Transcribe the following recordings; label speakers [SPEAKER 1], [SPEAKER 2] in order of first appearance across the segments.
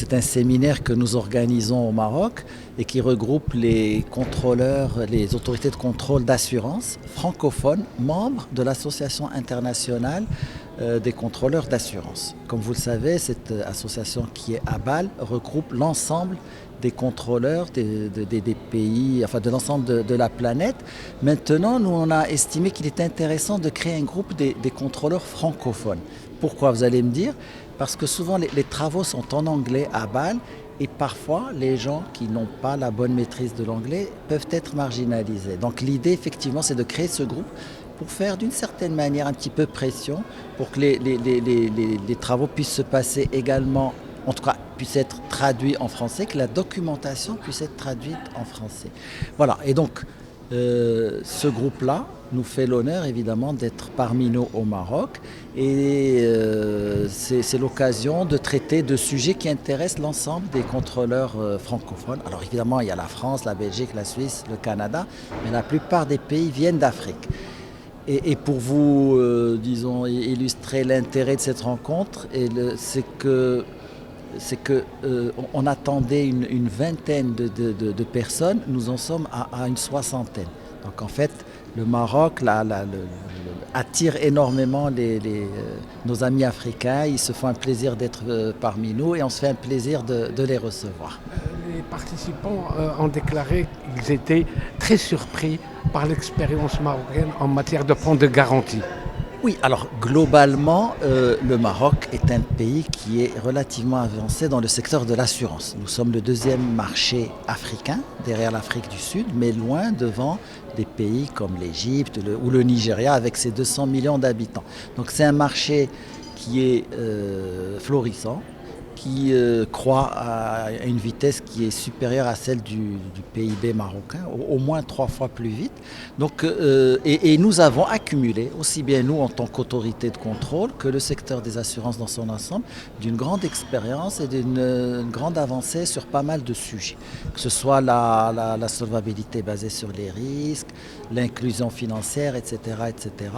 [SPEAKER 1] c'est un séminaire que nous organisons au Maroc et qui regroupe les contrôleurs, les autorités de contrôle d'assurance francophones, membres de l'Association internationale des contrôleurs d'assurance. Comme vous le savez, cette association qui est à Bâle regroupe l'ensemble des contrôleurs des pays, enfin de l'ensemble de la planète. Maintenant, nous, on a estimé qu'il était intéressant de créer un groupe des contrôleurs francophones. Pourquoi, vous allez me dire? Parce que souvent les travaux sont en anglais à Bâle et parfois les gens qui n'ont pas la bonne maîtrise de l'anglais peuvent être marginalisés. Donc l'idée effectivement c'est de créer ce groupe pour faire d'une certaine manière un petit peu pression pour que les travaux puissent se passer également, en tout cas puissent être traduits en français, que la documentation puisse être traduite en français. Voilà, et donc ce groupe-là nous fait l'honneur évidemment d'être parmi nous au Maroc et c'est l'occasion de traiter de sujets qui intéressent l'ensemble des contrôleurs francophones. Alors évidemment il y a la France, la Belgique, la Suisse, le Canada, mais la plupart des pays viennent d'Afrique. Et pour vous, disons, illustrer l'intérêt de cette rencontre, c'est que on attendait une vingtaine de personnes, nous en sommes à une soixantaine. Donc en fait, le Maroc attire énormément nos amis africains, ils se font un plaisir d'être parmi nous et on se fait un plaisir de les recevoir.
[SPEAKER 2] Les participants ont déclaré qu'ils étaient très surpris par l'expérience marocaine en matière de fonds de garantie.
[SPEAKER 1] Oui, alors globalement, le Maroc est un pays qui est relativement avancé dans le secteur de l'assurance. Nous sommes le deuxième marché africain, derrière l'Afrique du Sud, mais loin devant des pays comme l'Égypte ou le Nigeria avec ses 200 millions d'habitants. Donc c'est un marché qui est florissant, qui croît à une vitesse qui est supérieure à celle du PIB marocain, au moins 3 fois plus vite. Donc, et nous avons accumulé, aussi bien nous en tant qu'autorité de contrôle que le secteur des assurances dans son ensemble, d'une grande expérience et d'une grande avancée sur pas mal de sujets. Que ce soit la solvabilité basée sur les risques, l'inclusion financière, etc. etc.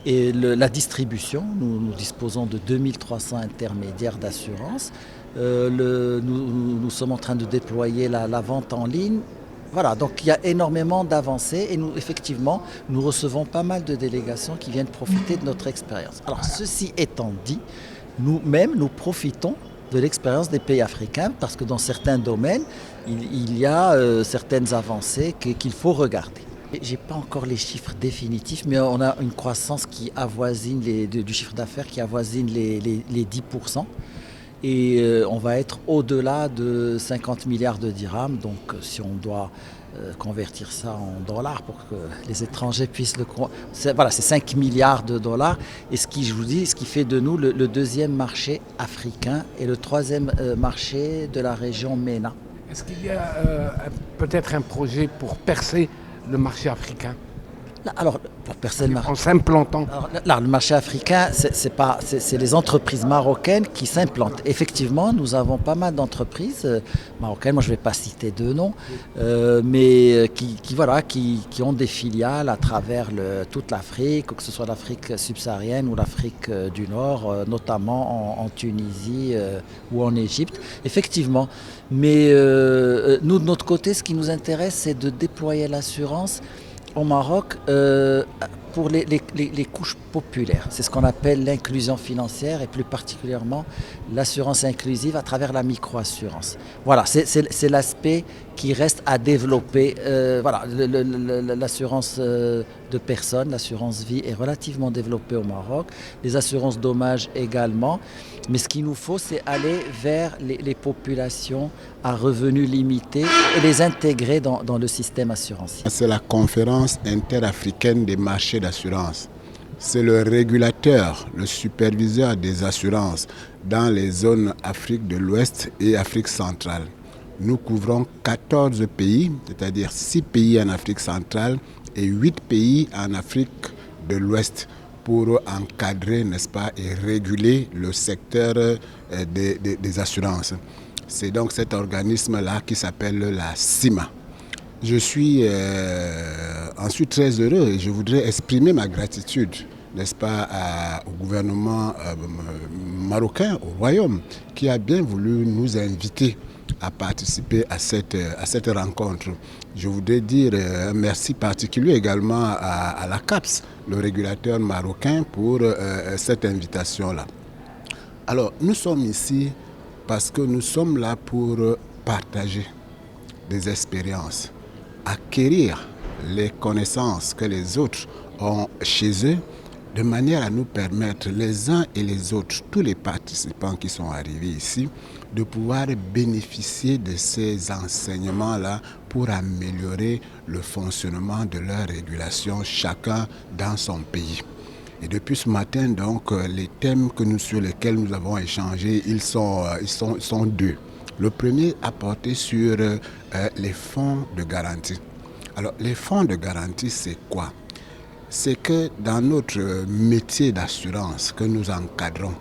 [SPEAKER 1] Et la distribution, nous disposons de 2300 intermédiaires d'assurance. Nous sommes en train de déployer la vente en ligne. Voilà, donc il y a énormément d'avancées et effectivement, nous recevons pas mal de délégations qui viennent profiter de notre expérience. Alors, ceci étant dit, nous-mêmes, nous profitons de l'expérience des pays africains parce que dans certains domaines, il y a certaines avancées qu'il faut regarder. Je n'ai pas encore les chiffres définitifs, mais on a une croissance qui avoisine du chiffre d'affaires qui avoisine les 10%. Et on va être au-delà de 50 milliards de dirhams. Donc si on doit convertir ça en dollars pour que les étrangers puissent c'est 5 milliards de dollars. Et ce qui fait de nous le deuxième marché africain et le troisième marché de la région MENA.
[SPEAKER 2] Est-ce qu'il y a peut-être un projet pour percer le marché africain?
[SPEAKER 1] Alors, pour personne
[SPEAKER 2] en s'implantant.
[SPEAKER 1] Là, le marché africain, c'est les entreprises marocaines qui s'implantent. Effectivement, nous avons pas mal d'entreprises marocaines, moi je ne vais pas citer de noms, mais qui ont des filiales à travers toute l'Afrique, que ce soit l'Afrique subsaharienne ou l'Afrique du Nord, notamment en Tunisie ou en Égypte. Effectivement, mais nous, de notre côté, ce qui nous intéresse, c'est de déployer l'assurance au Maroc pour les couches populaires. C'est ce qu'on appelle l'inclusion financière et plus particulièrement l'assurance inclusive à travers la microassurance. Voilà, c'est l'aspect qui reste à développer. L'assurance de personnes, l'assurance vie est relativement développée au Maroc, les assurances dommages également. Mais ce qu'il nous faut, c'est aller vers les populations à revenus limités et les intégrer dans le système assurantiel.
[SPEAKER 3] C'est la conférence interafricaine des marchés d'assurance. C'est le régulateur, le superviseur des assurances dans les zones Afrique de l'Ouest et Afrique centrale. Nous couvrons 14 pays, c'est-à-dire 6 pays en Afrique centrale et 8 pays en Afrique de l'Ouest, pour encadrer, n'est-ce pas, et réguler le secteur des assurances. C'est donc cet organisme-là qui s'appelle la CIMA. Je suis ensuite très heureux et je voudrais exprimer ma gratitude n'est-ce pas, au gouvernement marocain, au royaume, qui a bien voulu nous inviter à participer à cette rencontre. Je voudrais dire un merci particulier également à la CAPS, le régulateur marocain, pour cette invitation-là. Alors, nous sommes ici parce que nous sommes là pour partager des expériences, acquérir les connaissances que les autres ont chez eux, de manière à nous permettre, les uns et les autres, tous les participants qui sont arrivés ici, de pouvoir bénéficier de ces enseignements-là pour améliorer le fonctionnement de leur régulation, chacun dans son pays. Et depuis ce matin, donc, les thèmes sur lesquels nous avons échangé, ils sont deux. Le premier a porté sur les fonds de garantie. Alors, les fonds de garantie, c'est quoi? C'est que dans notre métier d'assurance que nous encadrons,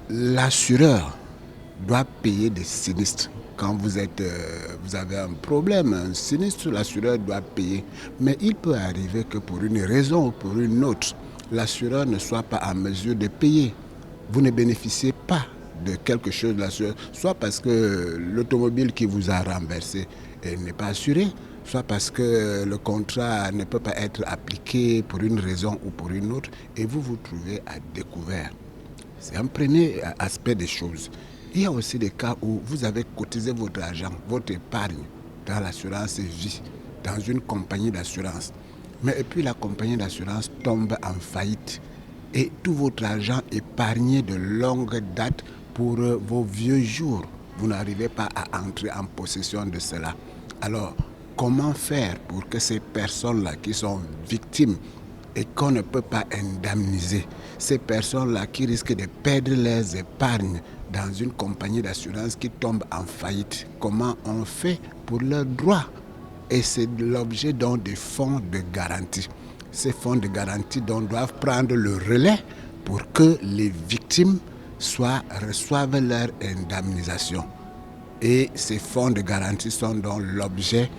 [SPEAKER 3] l'assureur doit payer des sinistres. Quand vous avez un problème, un sinistre, l'assureur doit payer. Mais il peut arriver que pour une raison ou pour une autre, l'assureur ne soit pas en mesure de payer. Vous ne bénéficiez pas de quelque chose de l'assureur, soit parce que l'automobile qui vous a renversé n'est pas assurée, soit parce que le contrat ne peut pas être appliqué pour une raison ou pour une autre, et vous vous trouvez à découvert. C'est un premier aspect des choses. Il y a aussi des cas où vous avez cotisé votre argent, votre épargne dans l'assurance vie, dans une compagnie d'assurance. Mais et puis la compagnie d'assurance tombe en faillite et tout votre argent épargné de longue date pour vos vieux jours, vous n'arrivez pas à entrer en possession de cela. Alors, comment faire pour que ces personnes-là qui sont victimes et qu'on ne peut pas indemniser, ces personnes-là qui risquent de perdre leurs épargnes dans une compagnie d'assurance qui tombe en faillite, comment on fait pour leurs droits? Et c'est l'objet donc des fonds de garantie. Ces fonds de garantie donc doivent prendre le relais pour que les victimes reçoivent leur indemnisation. Et ces fonds de garantie sont donc l'objet,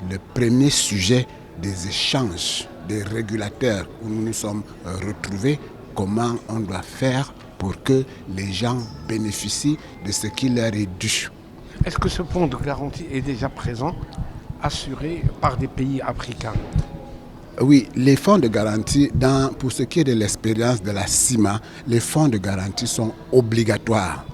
[SPEAKER 3] le premier sujet des échanges des régulateurs où nous nous sommes retrouvés, comment on doit faire pour que les gens bénéficient de ce qui leur est dû.
[SPEAKER 2] Est-ce que ce fonds de garantie est déjà présent, assuré par des pays africains?
[SPEAKER 3] Oui, les fonds de garantie, pour ce qui est de l'expérience de la CIMA, les fonds de garantie sont obligatoires.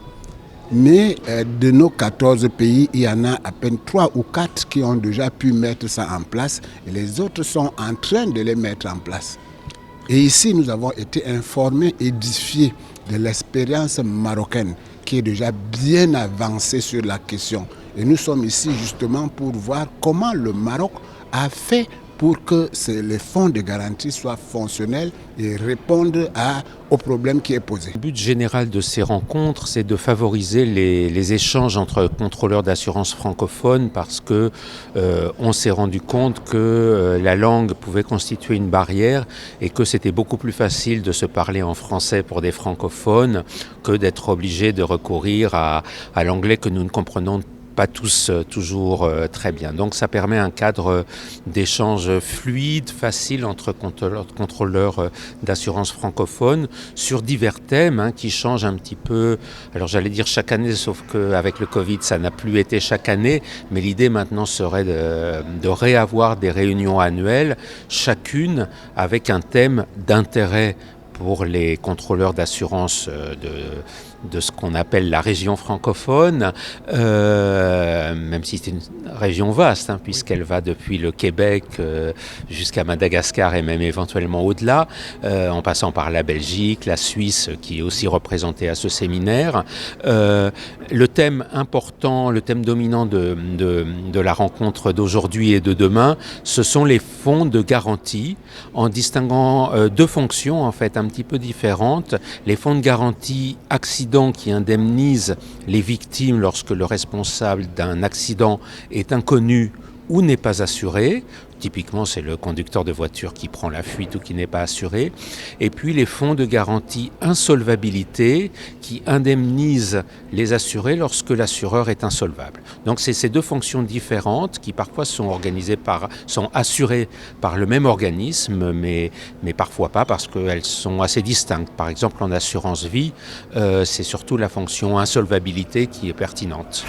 [SPEAKER 3] Mais de nos 14 pays, il y en a à peine 3 ou 4 qui ont déjà pu mettre ça en place et les autres sont en train de les mettre en place. Et ici, nous avons été informés, édifiés de l'expérience marocaine qui est déjà bien avancée sur la question. Et nous sommes ici justement pour voir comment le Maroc a fait pour que les fonds de garantie soient fonctionnels et répondent au problème qui est posé.
[SPEAKER 4] Le but général de ces rencontres, c'est de favoriser les échanges entre contrôleurs d'assurance francophones parce que on s'est rendu compte que la langue pouvait constituer une barrière et que c'était beaucoup plus facile de se parler en français pour des francophones que d'être obligé de recourir à l'anglais que nous ne comprenons pas tous toujours très bien. Donc ça permet un cadre d'échange fluide, facile entre contrôleurs d'assurance francophone sur divers thèmes qui changent un petit peu. Alors j'allais dire chaque année, sauf qu'avec le Covid, ça n'a plus été chaque année. Mais l'idée maintenant serait de réavoir des réunions annuelles, chacune avec un thème d'intérêt pour les contrôleurs d'assurance de ce qu'on appelle la région francophone, même si c'est une région vaste, puisqu'elle va depuis le Québec jusqu'à Madagascar et même éventuellement au-delà, en passant par la Belgique, la Suisse qui est aussi représentée à ce séminaire. Le thème important, le thème dominant de la rencontre d'aujourd'hui et de demain, ce sont les fonds de garantie, en distinguant deux fonctions en fait un petit peu différentes. Les fonds de garantie accident qui indemnisent les victimes lorsque le responsable d'un accident est inconnu ou n'est pas assuré. Typiquement, c'est le conducteur de voiture qui prend la fuite ou qui n'est pas assuré. Et puis les fonds de garantie insolvabilité qui indemnisent les assurés lorsque l'assureur est insolvable. Donc c'est ces deux fonctions différentes qui parfois sont assurées par le même organisme, mais parfois pas parce qu'elles sont assez distinctes. Par exemple, en assurance vie, c'est surtout la fonction insolvabilité qui est pertinente.